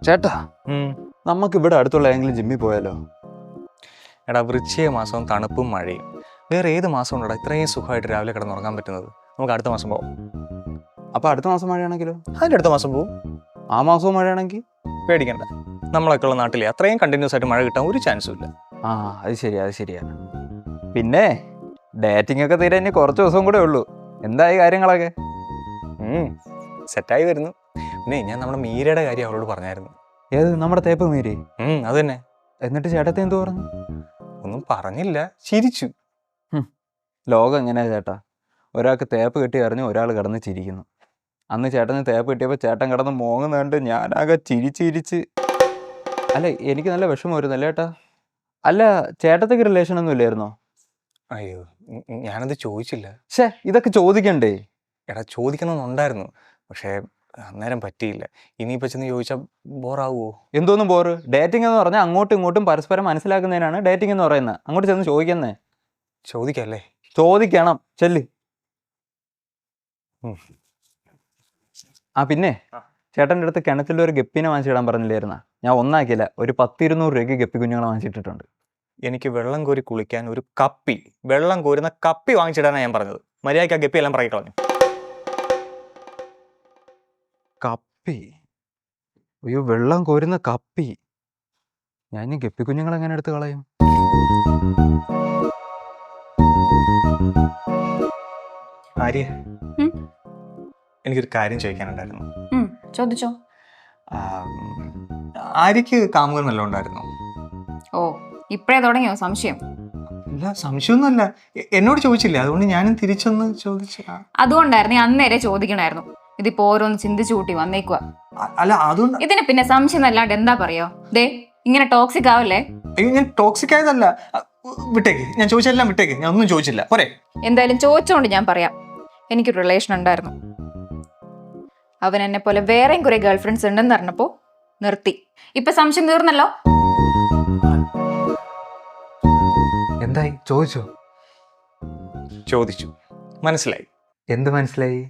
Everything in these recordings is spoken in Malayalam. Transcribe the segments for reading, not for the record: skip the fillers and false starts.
ചേട്ടാ, നമുക്ക് ഇവിടെ അടുത്തുള്ള ഏതെങ്കിലും ജിമ്മിൽ പോയാലോ? എടാ, വൃശ്ചിക മാസവും തണുപ്പും മഴയും. വേറെ ഏത് മാസം ഉണ്ടടാ ഇത്രയും സുഖമായിട്ട് രാവിലെ കിടന്നുറങ്ങാൻ പറ്റുന്നത്? നമുക്ക് അടുത്ത മാസം പോവാം. അപ്പോൾ അടുത്ത മാസം മഴയാണെങ്കിലോ? അതിൻ്റെ അടുത്ത മാസം പോവും. ആ മാസവും മഴയാണെങ്കിൽ പേടിക്കണ്ട, നമ്മളൊക്കെ ഉള്ള നാട്ടിലെ അത്രയും കണ്ടിന്യൂസ് ആയിട്ട് മഴ കിട്ടാൻ ഒരു ചാൻസും ഇല്ല. അത് ശരിയാ. പിന്നെ ഡേറ്റിംഗ് ഒക്കെ തീരെ ഇനി കുറച്ച് ദിവസം കൂടെ ഉള്ളൂ. എന്തായി കാര്യങ്ങളൊക്കെ? സെറ്റായി വരുന്നു. പിന്നെ ഞാൻ നമ്മുടെ മീരയുടെ കാര്യം അവളോട് പറഞ്ഞായിരുന്നു. ഏത്, നമ്മുടെ തേപ്പ് മീരി? അത് തന്നെ. എന്നിട്ട് ചേട്ടത്തെ എന്തു പറഞ്ഞു? ഒന്നും പറഞ്ഞില്ല, ചിരിച്ചു. ലോകം എങ്ങനെയാ ചേട്ടാ? ഒരാൾക്ക് തേപ്പ് കെട്ടി അറിഞ്ഞ് ഒരാൾ കിടന്ന് ചിരിക്കുന്നു. അന്ന് ചേട്ടന് തേപ്പ് കിട്ടിയപ്പോൾ ചേട്ടൻ കിടന്ന് മോങ്ങുന്നുണ്ട്. ഞാനാകെ ചിരിച്ച്. അല്ല, എനിക്ക് നല്ല വിഷമം വരുന്നല്ലേ ചേട്ടാ? അല്ല, ചേട്ടത്തേക്ക് റിലേഷൻ ഒന്നും ഇല്ലായിരുന്നോ? അയ്യോ, ഞാനത് ചോദിച്ചില്ല. ഇതൊക്കെ ചോദിക്കണ്ടേ? എടാ, ചോദിക്കണമെന്നുണ്ടായിരുന്നു, പക്ഷേ അന്നേരം പറ്റിയില്ല. ഇനിയിപ്പോൾ ചെന്ന് ചോദിച്ചാൽ ബോറാവുമോ? എന്തോന്നും ബോറ്? ഡേറ്റിംഗ് എന്ന് പറഞ്ഞാൽ അങ്ങോട്ടും ഇങ്ങോട്ടും പരസ്പരം മനസ്സിലാക്കുന്നതിനാണ് ഡേറ്റിംഗ് എന്ന് പറയുന്നത്. അങ്ങോട്ട് ചെന്ന് ചോദിക്കുന്നേ. ചോദിക്കല്ലേ? ചോദിക്കണം, ചെല്ല്. പിന്നെ ചേട്ടൻ്റെ അടുത്ത് കിണറ്റിൽ ഒരു ഗപ്പിനെ വാങ്ങിച്ചിടാൻ പറഞ്ഞില്ലായിരുന്ന? ഞാൻ ഒന്നാക്കിയില്ല, ഒരു 10-200 രൂപയ്ക്ക് ഗപ്പി കുഞ്ഞുങ്ങളെ വാങ്ങിച്ചിട്ടിട്ടുണ്ട്. എനിക്ക് വെള്ളം കോരി കുളിക്കാൻ ഒരു കപ്പി, വെള്ളം കോരുന്ന കപ്പി വാങ്ങിച്ചിടാനാണ് ഞാൻ പറഞ്ഞത്. മര്യാദയ്ക്ക് ആ ഗപ്പി എല്ലാം പറയി കളഞ്ഞു. കപ്പി? അയ്യോ, വെള്ളം കോരുന്ന കപ്പി. ഞാൻ ഇനി ഗപ്പി കുഞ്ഞുങ്ങൾ എങ്ങനെ എടുത്ത് കളയും? ആര്യ, എനിക്കൊരു കാര്യം ചോദിക്കാനുണ്ടായിരുന്നു. ചോദിച്ചോ. ആര്യക്ക് കാമുകൻ വല്ലതും ഉണ്ടായിരുന്നോ? ഓ, ഇപ്പഴേ തുടങ്ങിയോ സംശയം? ഇല്ല, സംശയമൊന്നുമല്ല. എന്നോട് ചോദിച്ചില്ല, അതുകൊണ്ട് ഞാനും തിരിച്ചൊന്ന് ചോദിച്ചു. അതുകൊണ്ടായിരുന്നു അന്നേരെ ചോദിക്കണായിരുന്നു. ഇതിപ്പോ ഓരോന്ന് ചിന്തിച്ചു കൂട്ടി വന്നേക്കുക. അല്ല, അതുകൊണ്ട് ഇതിന് പിന്നെ സംശയം അല്ലാണ്ട് എന്താ പറയോ? ദേ, ഇങ്ങനെ ടോക്സിക് ആവല്ലേ? അയ്യോ, ഞാൻ ടോക്സിക് ആയതല്ല. വിട്ടേക്ക്, ഞാൻ ചോദിച്ചെല്ലാം വിട്ടേക്ക്. ഞാൻ ഒന്നും ചോദിച്ചില്ല, പോരെ? എന്തായാലും ചോദിച്ചോണ്ട് ഞാൻ പറയാം. എനിക്കൊരു റിലേഷൻ ഉണ്ടായിരുന്നു. അവൻ എന്നെ പോലെ വേറെയും കുറെ ഗേൾ ഫ്രണ്ട്സ് ഉണ്ടെന്ന് പറഞ്ഞപ്പോ നിർത്തി. ഇപ്പൊ സംശയം തീർന്നല്ലോ. എന്തായി, ചോദിച്ചോ? ചോദിച്ചു, മനസ്സിലായി. എന്ത് മനസ്സിലായി?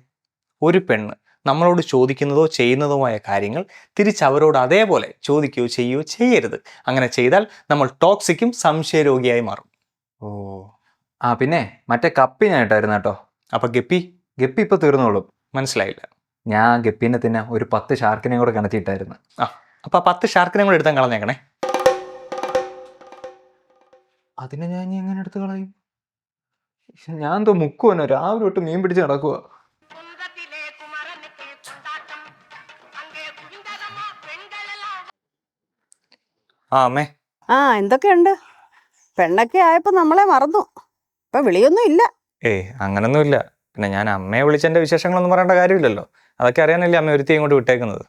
ഒരു പെണ്ണ് നമ്മളോട് ചോദിക്കുന്നതോ ചെയ്യുന്നതോമായ കാര്യങ്ങൾ തിരിച്ചവരോട് അതേപോലെ ചോദിക്കുകയോ ചെയ്യുകയോ ചെയ്യരുത്. അങ്ങനെ ചെയ്താൽ നമ്മൾ ടോക്സിക്കും സംശയരോഗിയായി മാറും. പിന്നെ മറ്റേ കപ്പി ഞാൻ ഇട്ടായിരുന്നു കേട്ടോ. അപ്പൊ ഗപ്പി ഇപ്പൊ തീർന്നോളും. മനസ്സിലായില്ല. ഞാൻ ഗപ്പീനെ തന്നെ ഒരു 10 ഷാർക്കിനെയും കൂടെ കിണറ്റിട്ടായിരുന്നു. അപ്പൊ 10 ഷാർക്കിനെയും കൂടെ എടുത്താൽ കളഞ്ഞേക്കണേ. അതിനെ ഞാൻ ഇനി എങ്ങനെ എടുത്ത് കളയും? ഞാൻ എന്തോ മുക്കുവനോ, രാവിലെ തൊട്ട് മീൻ പിടിച്ച് നടക്കുക. അമ്മേ. എന്തൊക്കെയുണ്ട്? പെണ്ണൊക്കെ ആയപ്പോ നമ്മളെ മറന്നു. ഇപ്പൊ വിളിയൊന്നും ഇല്ല. അങ്ങനൊന്നും ഇല്ല. പിന്നെ ഞാൻ അമ്മയെ വിളിച്ചെന്റെ വിശേഷങ്ങളൊന്നും പറയേണ്ട കാര്യമില്ലല്ലോ. അതൊക്കെ അറിയാനല്ലേ അമ്മ ഒരുത്തി ഇങ്ങോട്ട് വിട്ടേക്കുന്നത്.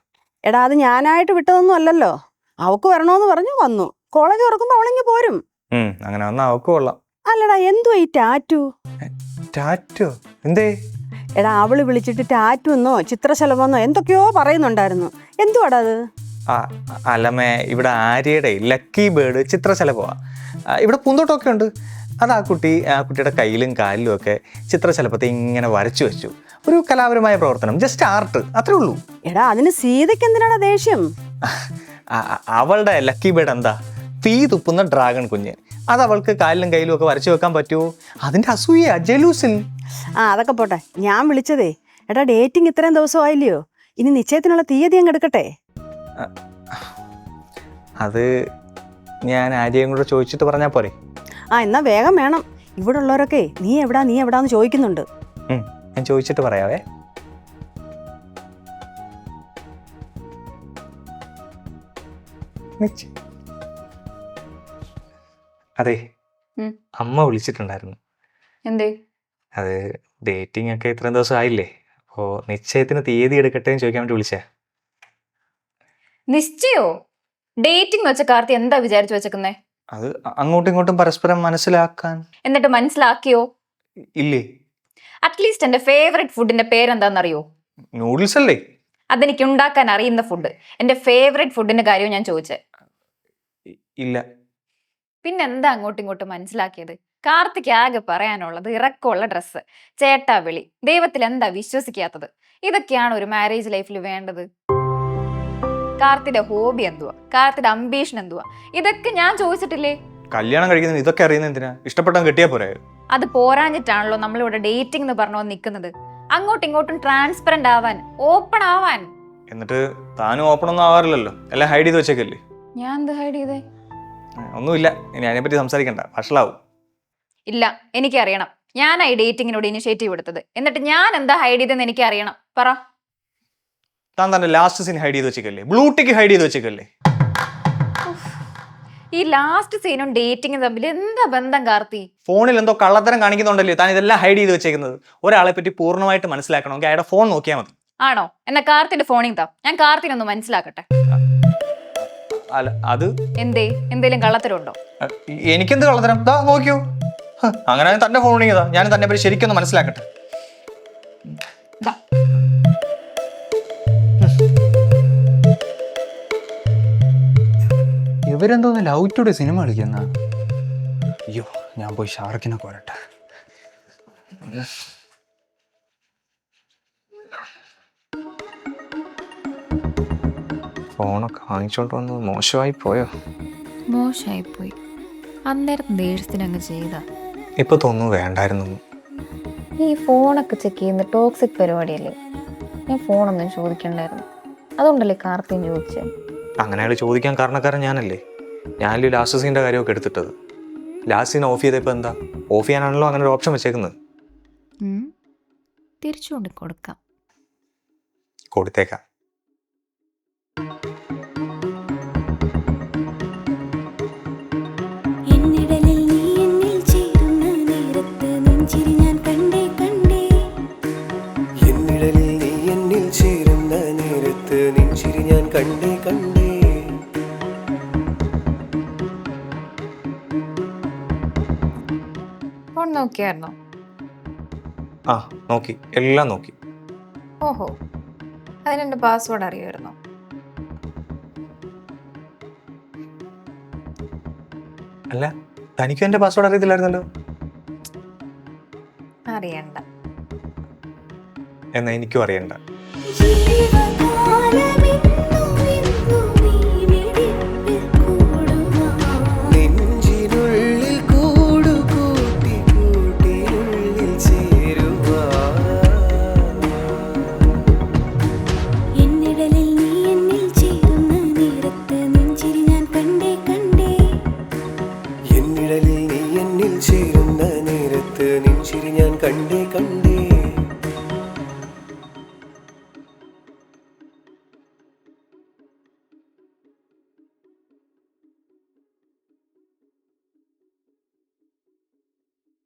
എടാ, അത് ഞാനായിട്ട് വിട്ടതൊന്നും അല്ലല്ലോ. അവക്ക് വരണോന്ന് പറഞ്ഞു വന്നു. കോളേജ് തുറക്കുമ്പോ അവളിങ്ങി പോരും. അങ്ങനെ വന്നാ അവക്ക് കൊള്ളാം. അല്ലടാ, എന്തുവാ ഈ ടാറ്റു? ടാറ്റു എന്തേ? എടാ, അവള് വിളിച്ചിട്ട് ടാറ്റു എന്നോ ചിത്രശലഭമെന്നോ എന്തൊക്കെയോ പറയുന്നുണ്ടായിരുന്നു. എന്തുവാടാ അത്? അല്ലമ്മേ, ഇവിടെ ആര്യയുടെ ലക്കി ബേർഡ് ചിത്രശലഭമാണ്. ഇവിടെ പൂന്തോട്ടമൊക്കെ ഉണ്ട്. അത് ആ കുട്ടിയുടെ കയ്യിലും കാലിലും ഒക്കെ ചിത്രശലഭത്തെ ഇങ്ങനെ വരച്ചു വെച്ചു. ഒരു കലാപരമായ പ്രവർത്തനം, ജസ്റ്റ് ആർട്ട്, അത്രേ ഉള്ളൂ. എടാ, അതിന് സീതയ്ക്ക് എന്തിനാണ് ദേഷ്യം? അവളുടെ ലക്കി ബേർഡ് എന്താ? തീ തുപ്പുന്ന ഡ്രാഗൺ കുഞ്ഞ്. അത് അവൾക്ക് കാലിലും കയ്യിലും ഒക്കെ വരച്ചു വെക്കാൻ പറ്റുമോ? അതിന്റെ അസൂയ, ജലൂസിൽ. അതൊക്കെ പോട്ടെ. ഞാൻ വിളിച്ചതേ, എടാ, ഡേറ്റിംഗ് ഇത്രയും ദിവസമായില്ലയോ? ഇനി നിശ്ചയത്തിനുള്ള തീയതി അങ്ങ് എടുക്കട്ടെ. അത് ഞാൻ ആര്യയും കൂടെ ചോദിച്ചിട്ട് പറഞ്ഞാൽ പോരെ? എന്നാ വേഗം വേണം. ഇവിടെ ഉള്ളവരൊക്കെ നീ എവിടാന്ന് ചോദിക്കുന്നുണ്ട്. ഞാൻ ചോദിച്ചിട്ട് പറയാവേ. അതെ, അമ്മ വിളിച്ചിട്ടുണ്ടായിരുന്നു. എന്തേ? അത് ഡേറ്റിംഗ് ഒക്കെ ഇത്രയും ദിവസം ആയില്ലേ, അപ്പോ നിശ്ചയത്തിന് തീയതി എടുക്കട്ടെ എന്ന് ചോദിക്കാൻ വേണ്ടി വിളിച്ചേ. നിശ്ചയോ? ഡേറ്റിംഗ് വെച്ച കാർത്തി എന്താ വിചാരിച്ചു വെച്ചേക്കുന്നേ? അത് അങ്ങോട്ടും ഇങ്ങോട്ടും പരസ്പരം മനസ്സിലാക്കാൻ. എന്നിട്ട് മനസ്സിലാക്കിയോ? ഇല്ലേ. അറ്റ്ലീസ്റ്റ് എന്റെ ഫേവറേറ്റ് ഫുഡിന്റെ പേരെന്താണെന്നറിയോ? നൂഡിൽസ് അല്ലേ? അതെനിക്ക് ഉണ്ടാക്കാൻ അറിയുന്ന ഫുഡ്. എന്റെ ഫേവറേറ്റ് ഫുഡിന്റെ കാര്യവും ഞാൻ ചോദിച്ചേ. ഇല്ല. പിന്നെന്താ അങ്ങോട്ടും ഇങ്ങോട്ടും മനസ്സിലാക്കിയത്? കാർത്തിക് ആകെ പറയാനുള്ളത് ഇറക്കമുള്ള ഡ്രസ്സ്, ചേട്ടാ വിളി, ദൈവത്തിൽ എന്താ വിശ്വസിക്കാത്തത്, ഇതൊക്കെയാണ് ഒരു മാരേജ് ലൈഫിൽ വേണ്ടത്. കാർത്തിയുടെ ഹോബി എന്തുവാ, കാർത്തിയുടെ അംബീഷൻ എന്തുവാ, ഇതൊക്കെ ഞാൻ ചോദിച്ചിട്ടില്ലേ? കല്യാണം കഴിക്കുന്നത് ഇതൊക്കെ അറിയുന്നത് എന്തിനാ? ഇഷ്ടപ്പെട്ടാൽ കെട്ടിയാ പോരെ? അത് പോരാഞ്ഞിട്ടാണല്ലോ നമ്മളിവിടെ ഡേറ്റിംഗ് എന്ന് പറഞ്ഞോ നിൽക്കുന്നത്. അങ്ങോട്ടും ഇങ്ങോട്ടും ട്രാൻസ്പെറന്റ് ആവാൻ, ഓപ്പൺ ആവാൻ. എന്നിട്ട് താനും ഓപ്പൺ ഒന്നും ആവാറില്ലല്ലോ, എല്ലാം ഹൈഡ് ചെയ്ത് വെച്ചേക്കല്ലേ. ഞാൻ എന്ത് ഹൈഡ് ചെയ്തേ? ഒന്നുമില്ല, ഇനി അതിനെപ്പറ്റി സംസാരിക്കണ്ട, വഷളാവും. ഇല്ല, എനിക്കറിയണം. ഞാനായി ഡേറ്റിങ്ങിനോട് ഇനിഷ്യേറ്റീവ് എടുത്തത്. എന്നിട്ട് ഞാൻ എന്താ ഹൈഡ് ചെയ്തെന്ന് എനിക്ക് അറിയണം. പറ. താൻ തന്നെ ലാസ്റ്റ് സീൻ ഹൈഡ് ചെയ്ത് വെച്ചേക്കല്ലേ, ബ്ലൂടിക്ക് ഹൈഡ് ചെയ്ത് വെച്ചേക്കല്ലേ. ഈ ലാസ്റ്റ് സീനും ഡേറ്റിംഗും തമ്മിൽ എന്താ ബന്ധം കാർത്തി? ഫോണിൽ എന്തോ കള്ളത്തരം കാണിക്കുന്നുണ്ടല്ലേ താൻ ഇതെല്ലാം ഹൈഡ് ചെയ്ത് വെച്ചേക്കുന്നത്. ഒരാളെ പറ്റി പൂർണ്ണമായിട്ട് മനസ്സിലാക്കണമെങ്കിൽ അയാളുടെ ഫോൺ നോക്കിയാൽ മതി. ആണോ? എന്നാ കാർത്തിന്റെ ഫോണിൽ താ, ഞാൻ കാർത്തിനൊന്ന് മനസ്സിലാക്കട്ടെ. അല്ല അത് എന്തേലും കള്ളത്തരം ഉണ്ടോ? എനിക്കെന്ത് കള്ളത്തരം? ദാ നോക്കിയോ. അങ്ങനെ തന്റെ ഫോണിങ്ങതാ, ഞാൻ തന്നെ പറ്റി ശരിക്കൊന്ന് മനസ്സിലാക്കട്ടെ. ദാ. ഇവരെന്തോന്ന് ലവ് ടുഡേ സിനിമ കളിക്കുന്ന? അയ്യോ, ഞാൻ പോയി ഷാർക്കിനെ കൊരട്ടെ. ഫോണൊക്കെ വാങ്ങിച്ചോണ്ട് വന്നത് മോശമായി പോയോ? മോശമായിപ്പോയി. അന്നേരം ദേഷ്യത്തിനങ്ങ് ചെയ്ത. ഇപ്പൊ തോന്നുന്നു വേണ്ടായിരുന്നു. ഈ ഫോണൊക്കെ ചെക്ക് ചെയ്യുന്ന ടോക്സിക് പരിപാടിയല്ലേ? ഞാൻ ഫോണൊന്നും ചോദിക്കണ്ടായിരുന്നു. അതുകൊണ്ടല്ലേ കാർത്തിയും ചോദിച്ചത്. അങ്ങനെ അയാൾ ചോദിക്കാൻ കാരണക്കാരൻ ഞാനല്ലേ. ഞാനല്ലേ ലാസ്റ്റ് സീൻ്റെ കാര്യമൊക്കെ എടുത്തിട്ടത്. ലാസ്റ്റ് സീൻ ഓഫ് ചെയ്തപ്പോൾ എന്താ? ഓഫ് ചെയ്യാനാണല്ലോ അങ്ങനെ ഒരു ഓപ്ഷൻ വെച്ചേക്കുന്നത്. തിരിച്ചുകൊണ്ട് കൊടുക്കാം. കൊടുത്തേക്കാം. ഫോൺ നോക്കിയായിരുന്നോ? ആ നോക്കി, എല്ലാം നോക്കി. ഓഹോ, അതിനെന്റെ പാസ്വേഡ് അറിയുമായിരുന്നോ? അല്ല, തനിക്കും എൻ്റെ പാസ്വേഡ് അറിയത്തില്ലായിരുന്നല്ലോ. അറിയണ്ട. എന്നാ എനിക്കും അറിയണ്ട. ജീവകാലമേ